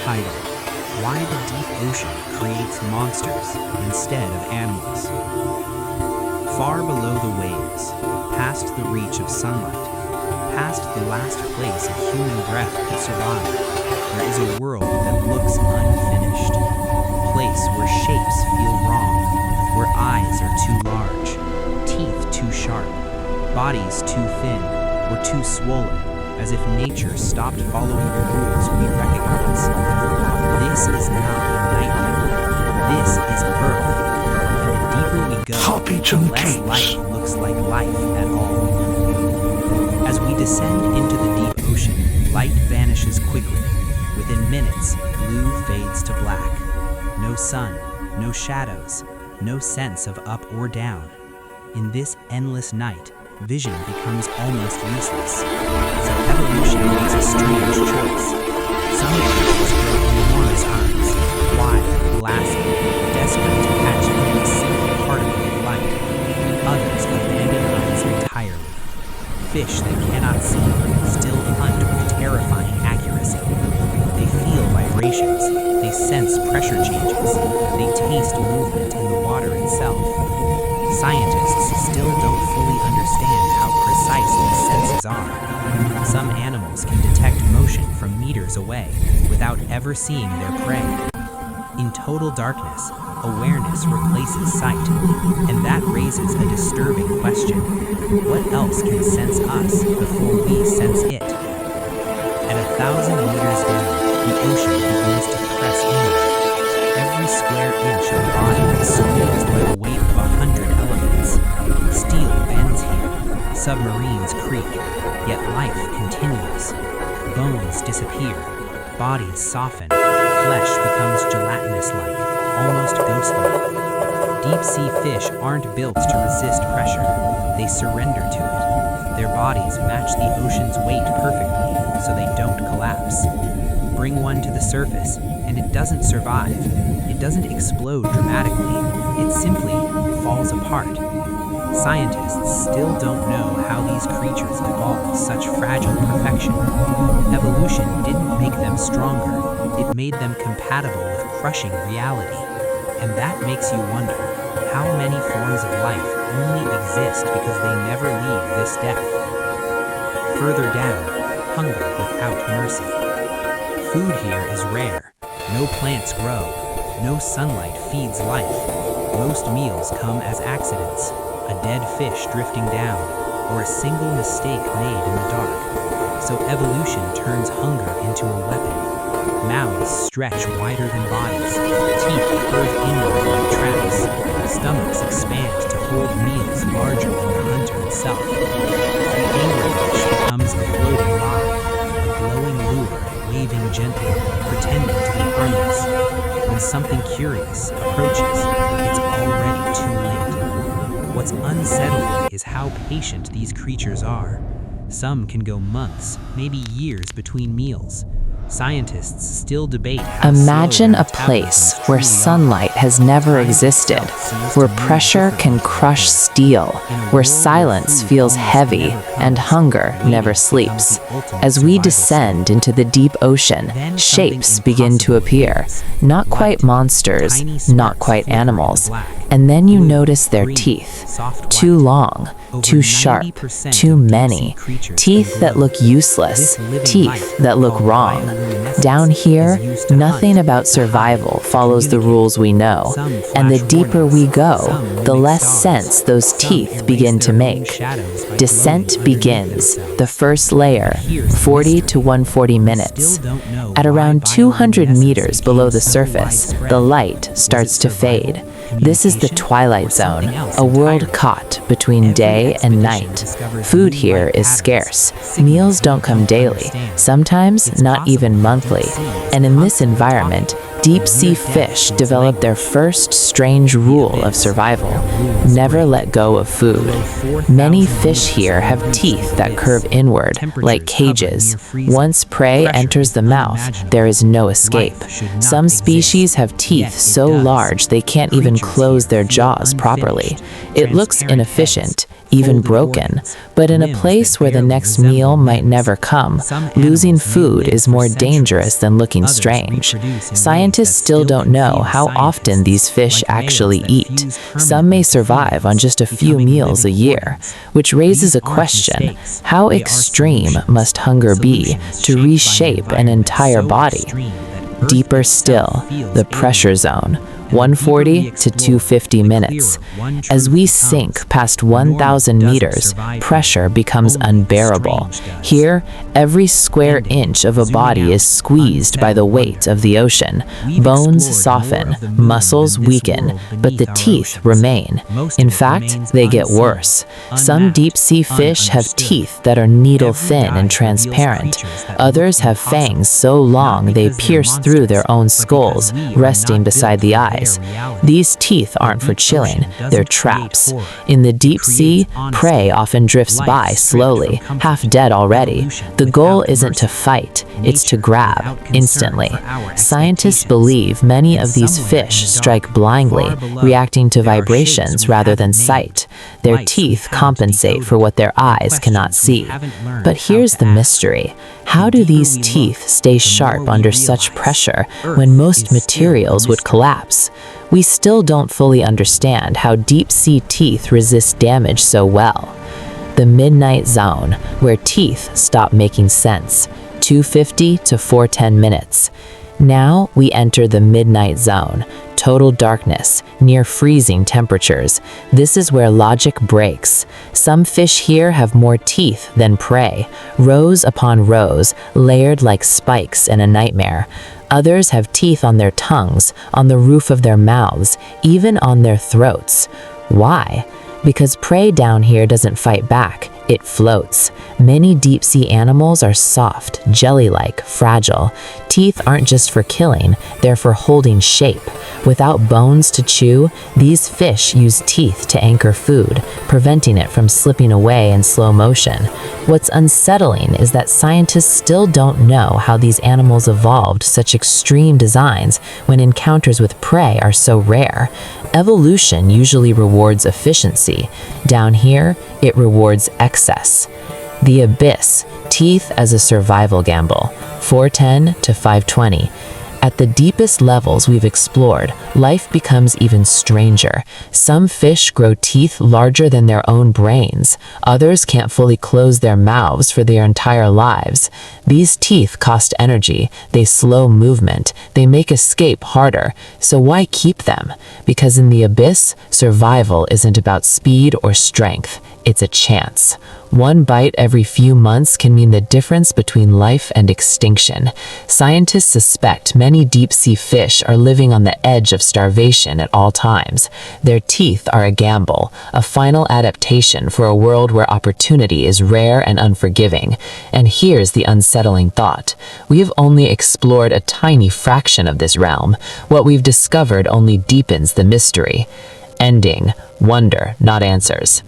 Title: Why the Deep Ocean Creates Monsters Instead of Animals. Far below the waves, past the reach of sunlight, past the last place a human breath could survive, there is a world that looks unfinished. A place where shapes feel wrong, where eyes are too large, teeth too sharp, bodies too thin or too swollen, as if nature stopped following the rules we recognize. This is not a nightmare. This is Earth. And the deeper we go, the less life looks like life at all. As we descend into the deep ocean, light vanishes quickly. Within minutes, blue fades to black. No sun, no shadows, no sense of up or down. In this endless night, vision becomes almost useless. So evolution makes a strange choice. Some creatures grow enormous eyes, wide, glassy, desperate to catch even a single particle of light. Others abandon eyes entirely. Fish that cannot see still hunt with terrifying accuracy. They feel vibrations, they sense pressure changes, they taste movement in the water itself. Scientists still don't fully understand how precise these senses are. Some animals can detect motion from meters away without ever seeing their prey. In total darkness, awareness replaces sight, and that raises a disturbing question. What else can sense us before we sense it? At 1,000 meters down, the ocean begins to press inward. Every square inch of the body is squeezed by the weight of 100 elements. Steel bends here, submarines creak, yet life continues. Bones disappear, bodies soften, flesh becomes gelatinous-like, almost ghostly. Deep-sea fish aren't built to resist pressure, they surrender to it. Their bodies match the ocean's weight perfectly, so they don't collapse. Bring one to the surface, and it doesn't survive. It doesn't explode dramatically, it simply falls apart. Scientists still don't know how these creatures evolved such fragile perfection. Evolution didn't make them stronger, it made them compatible with crushing reality. And that makes you wonder, how many forms of life only exist because they never leave this depth? Further down, hunger without mercy. Food here is rare. No plants grow. No sunlight feeds life. Most meals come as accidents. A dead fish drifting down, or a single mistake made in the dark. So evolution turns hunger into a weapon. Mouths stretch wider than bodies. Teeth curve inward like traps. Stomachs expand to hold meals larger than the hunter itself. The anglerfish becomes a floating lie, a glowing lure, waving gently, pretending to be harmless. When something curious approaches, it's already too late. What's unsettling is how patient these creatures are. Some can go months, maybe years between meals. Scientists still debate how Imagine a place where sunlight has never existed, where pressure can crush steel, where silence feels heavy and hunger never sleeps. As we descend into the deep ocean, shapes begin to appear. Not quite monsters, not quite animals. And then you notice their teeth. Too long, too sharp, too many. Teeth that look useless, teeth that look wrong. Down here, nothing about survival follows the rules we know, and the deeper we go, the less sense those teeth begin to make. Descent begins, the first layer, 40 to 140 minutes. At around 200 meters below the surface, the light starts to fade. This is the twilight zone, a world caught between day and night. Food here is scarce. Meals don't come daily, sometimes not even monthly. And in this environment, Deep-sea fish develop their first strange rule of survival: never let go of food. Many fish here have teeth that curve inward, like cages. Once prey enters the mouth, there is no escape. Some species have teeth so large they can't even close their jaws properly. It looks inefficient, even broken, but in a place where the next meal might never come, losing food is more dangerous than looking strange. Scientists still don't know how often these fish actually eat. Some may survive on just a few meals a year, which raises a question: how extreme must hunger be to reshape an entire body? Deeper still, the pressure zone, 140 to 250 minutes. As we sink past 1,000 meters, pressure becomes unbearable. Here, every square inch of a body is squeezed by the weight of the ocean. Bones soften, muscles weaken, but the teeth remain. In fact, they get worse. Some deep-sea fish have teeth that are needle-thin and transparent. Others have fangs so long they pierce through their own skulls, resting beside the eyes. These teeth aren't for chilling, they're traps. In the deep sea, prey often drifts by slowly, half dead already. The goal isn't to fight, it's to grab, instantly. Scientists believe many of these fish strike blindly, reacting to vibrations rather than sight. Their teeth compensate for what their eyes cannot see. But here's the mystery: how do these teeth stay sharp under such pressure when most materials would collapse? We still don't fully understand how deep-sea teeth resist damage so well. The midnight zone, where teeth stop making sense, 250 to 410 minutes. Now we enter the midnight zone, total darkness, near freezing temperatures. This is where logic breaks. Some fish here have more teeth than prey, rows upon rows, layered like spikes in a nightmare. Others have teeth on their tongues, on the roof of their mouths, even on their throats. Why? Because prey down here doesn't fight back, it floats. Many deep-sea animals are soft, jelly-like, fragile. Teeth aren't just for killing, they're for holding shape. Without bones to chew, these fish use teeth to anchor food, preventing it from slipping away in slow motion. What's unsettling is that scientists still don't know how these animals evolved such extreme designs when encounters with prey are so rare. Evolution usually rewards efficiency. Down here, it rewards excess. The abyss, teeth as a survival gamble, 410 to 520. At the deepest levels we've explored, life becomes even stranger. Some fish grow teeth larger than their own brains. Others can't fully close their mouths for their entire lives. These teeth cost energy, they slow movement, they make escape harder. So why keep them? Because in the abyss, survival isn't about speed or strength, it's a chance. One bite every few months can mean the difference between life and extinction. Scientists suspect many deep-sea fish are living on the edge of starvation at all times. Their teeth are a gamble, a final adaptation for a world where opportunity is rare and unforgiving. And here's the unsettling thought: we've only explored a tiny fraction of this realm. What we've discovered only deepens the mystery. Ending: wonder, not answers.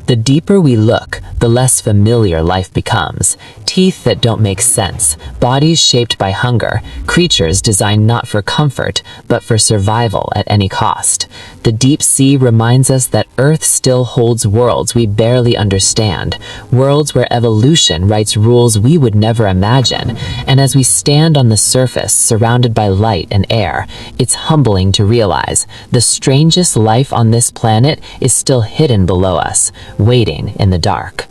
The deeper we look, the less familiar life becomes. Teeth that don't make sense, bodies shaped by hunger, creatures designed not for comfort, but for survival at any cost. The deep sea reminds us that Earth still holds worlds we barely understand, worlds where evolution writes rules we would never imagine. And as we stand on the surface, surrounded by light and air, it's humbling to realize the strangest life on this planet is still hidden below us, waiting in the dark.